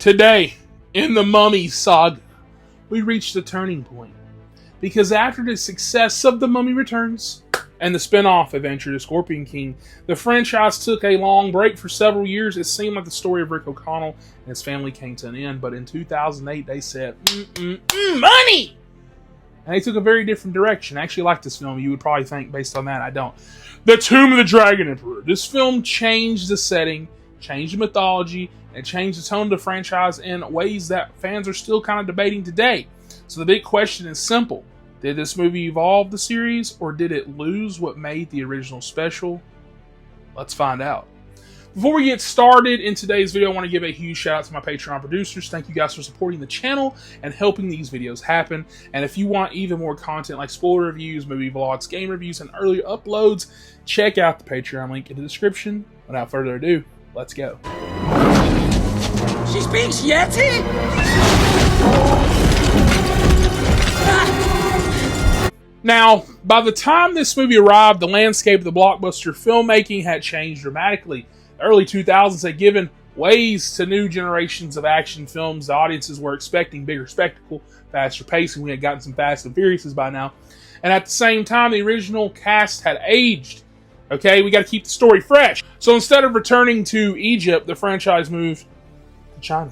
Today, in the Mummy Saga, we reached a turning point. Because after the success of The Mummy Returns and the spin-off adventure, The Scorpion King, the franchise took a long break for several years. It seemed like the story of Rick O'Connell and his family came to an end, but in 2008 they said, money! And they took a very different direction. I actually like this film. You would probably think, based on that, I don't. The Tomb of the Dragon Emperor. This film changed the setting, changed the mythology, and changed the tone of the franchise in ways that fans are still kind of debating today. So the big question is simple. Did this movie evolve the series, or did it lose what made the original special? Let's find out. Before we get started in today's video, I want to give a huge shout out to my Patreon producers. Thank you guys for supporting the channel and helping these videos happen. And if you want even more content like spoiler reviews, movie vlogs, game reviews, and earlier uploads, check out the Patreon link in the description. Without further ado, let's go. She speaks Yeti? Now, by the time this movie arrived, the landscape of the blockbuster filmmaking had changed dramatically. The early 2000s had given ways to new generations of action films. The audiences were expecting bigger spectacle, faster pacing. We had gotten some Fast and Furiouses by now. And at the same time, the original cast had aged. Okay, we got to keep the story fresh. So instead of returning to Egypt, the franchise moved to China.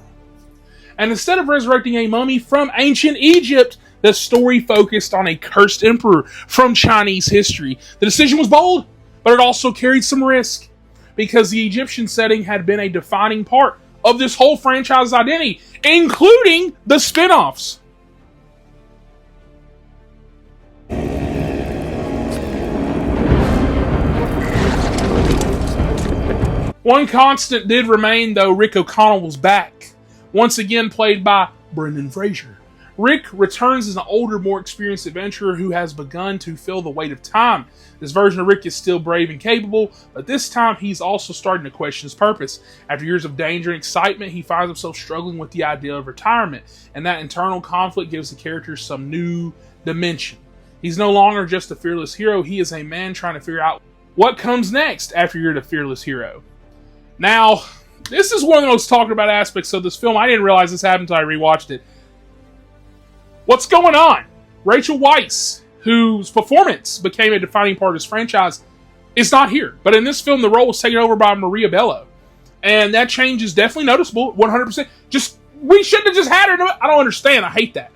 And instead of resurrecting a mummy from ancient Egypt, the story focused on a cursed emperor from Chinese history. The decision was bold, but it also carried some risk, because the Egyptian setting had been a defining part of this whole franchise's identity, including the spin-offs. One constant did remain, though. Rick O'Connell was back, once again played by Brendan Fraser. Rick returns as an older, more experienced adventurer who has begun to feel the weight of time. This version of Rick is still brave and capable, but this time he's also starting to question his purpose. After years of danger and excitement, he finds himself struggling with the idea of retirement, and that internal conflict gives the character some new dimension. He's no longer just a fearless hero, he is a man trying to figure out what comes next after you're the fearless hero. Now, this is one of the most talked about aspects of this film. I didn't realize this happened until I rewatched it. What's going on? Rachel Weisz, whose performance became a defining part of this franchise, is not here. But in this film, the role was taken over by Maria Bello. And that change is definitely noticeable, 100%. We shouldn't have just had her. I don't understand. I hate that.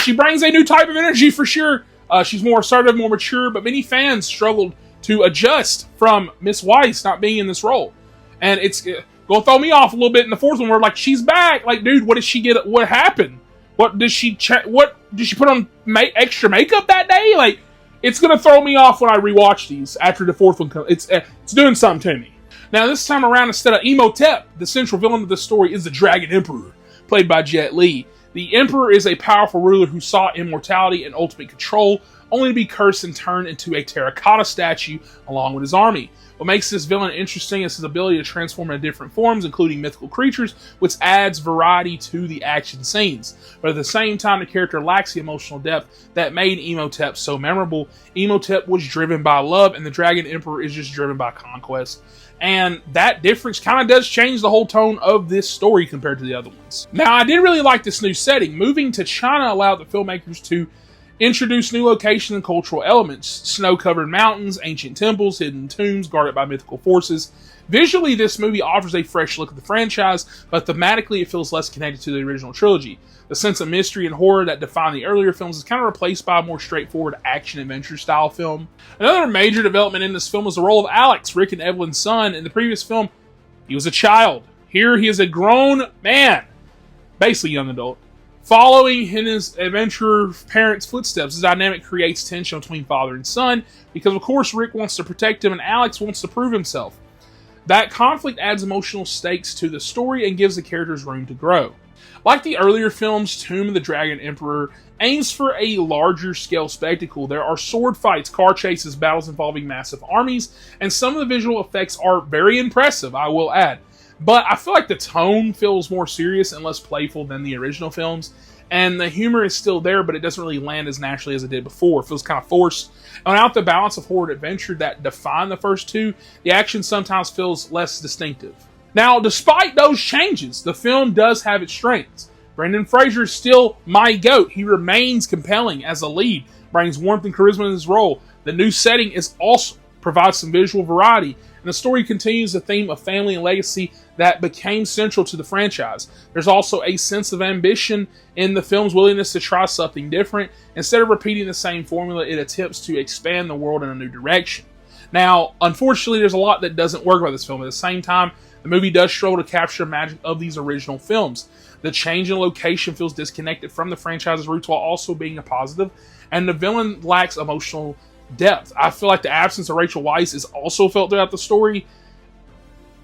She brings a new type of energy for sure. She's more assertive, more mature, but many fans struggled to adjust from Miss Weisz not being in this role. And it's going to throw me off a little bit in the fourth one where, like, she's back. Like, dude, what did she get? What happened? What did she put on extra makeup that day? Like, it's gonna throw me off when I rewatch these after the fourth one comes. It's doing something to me. Now this time around, instead of Imhotep, the central villain of the story is the Dragon Emperor, played by Jet Li. The Emperor is a powerful ruler who sought immortality and ultimate control, only to be cursed and turned into a terracotta statue along with his army. What makes this villain interesting is his ability to transform into different forms, including mythical creatures, which adds variety to the action scenes. But at the same time, the character lacks the emotional depth that made Imhotep so memorable. Imhotep was driven by love, and the Dragon Emperor is just driven by conquest. And that difference kind of does change the whole tone of this story compared to the other ones. Now, I did really like this new setting. Moving to China allowed the filmmakers to introduce new location and cultural elements. Snow-covered mountains, ancient temples, hidden tombs guarded by mythical forces. Visually, this movie offers a fresh look at the franchise, but thematically it feels less connected to the original trilogy. The sense of mystery and horror that defined the earlier films is kind of replaced by a more straightforward action-adventure style film. Another major development in this film is the role of Alex, Rick and Evelyn's son. In the previous film, he was a child. Here, he is a grown man, basically young adult. Following in his adventurer parents' footsteps, this dynamic creates tension between father and son, because of course Rick wants to protect him and Alex wants to prove himself. That conflict adds emotional stakes to the story and gives the characters room to grow. Like the earlier films, Tomb of the Dragon Emperor aims for a larger scale spectacle. There are sword fights, car chases, battles involving massive armies, and some of the visual effects are very impressive, I will add. But I feel like the tone feels more serious and less playful than the original films. And the humor is still there, but it doesn't really land as naturally as it did before. It feels kind of forced. And without the balance of horror and adventure that defined the first two, the action sometimes feels less distinctive. Now, despite those changes, the film does have its strengths. Brendan Fraser is still my GOAT. He remains compelling as a lead, brings warmth and charisma in his role. The new setting is awesome, provides some visual variety, and the story continues the theme of family and legacy that became central to the franchise. There's also a sense of ambition in the film's willingness to try something different. Instead of repeating the same formula, it attempts to expand the world in a new direction. Now, unfortunately, there's a lot that doesn't work about this film. At the same time, the movie does struggle to capture the magic of these original films. The change in location feels disconnected from the franchise's roots while also being a positive, and the villain lacks emotional depth. I feel like the absence of Rachel Weisz is also felt throughout the story.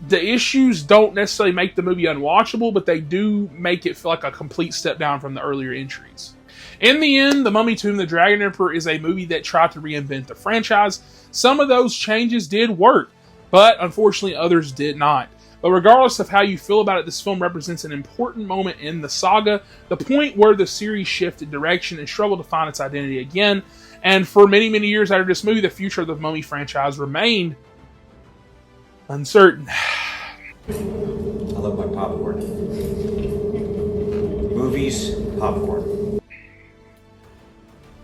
The issues don't necessarily make the movie unwatchable, but they do make it feel like a complete step down from the earlier entries. In the end, The Mummy Tomb of the Dragon Emperor is a movie that tried to reinvent the franchise. Some of those changes did work, but unfortunately others did not. But regardless of how you feel about it, this film represents an important moment in the saga, the point where the series shifted direction and struggled to find its identity again. And for many, many years after this movie, the future of the Mummy franchise remained uncertain. I love my popcorn. Movies, popcorn.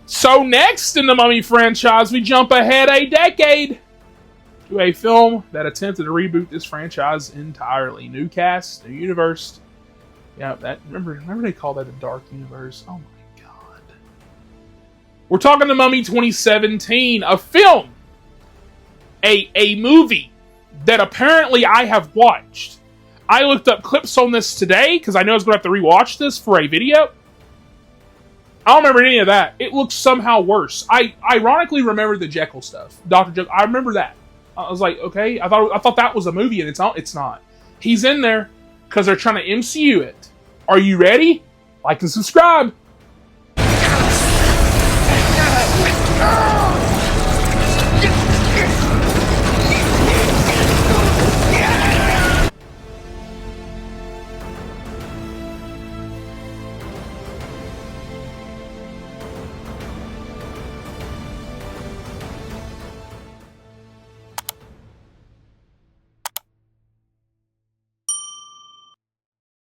So next in the Mummy franchise, we jump ahead a decade to a film that attempted to reboot this franchise entirely. New cast, new universe. Yeah, remember they called that a dark universe. Oh my god. We're talking The Mummy 2017, a film, a movie that apparently I have watched. I looked up clips on this today because I know I was going to have to rewatch this for a video. I don't remember any of that. It looks somehow worse. I ironically remember the Jekyll stuff. Dr. Jekyll, I remember that. I was like, okay, I thought that was a movie, and it's not. He's in there because they're trying to MCU it. Are you ready? Like and subscribe.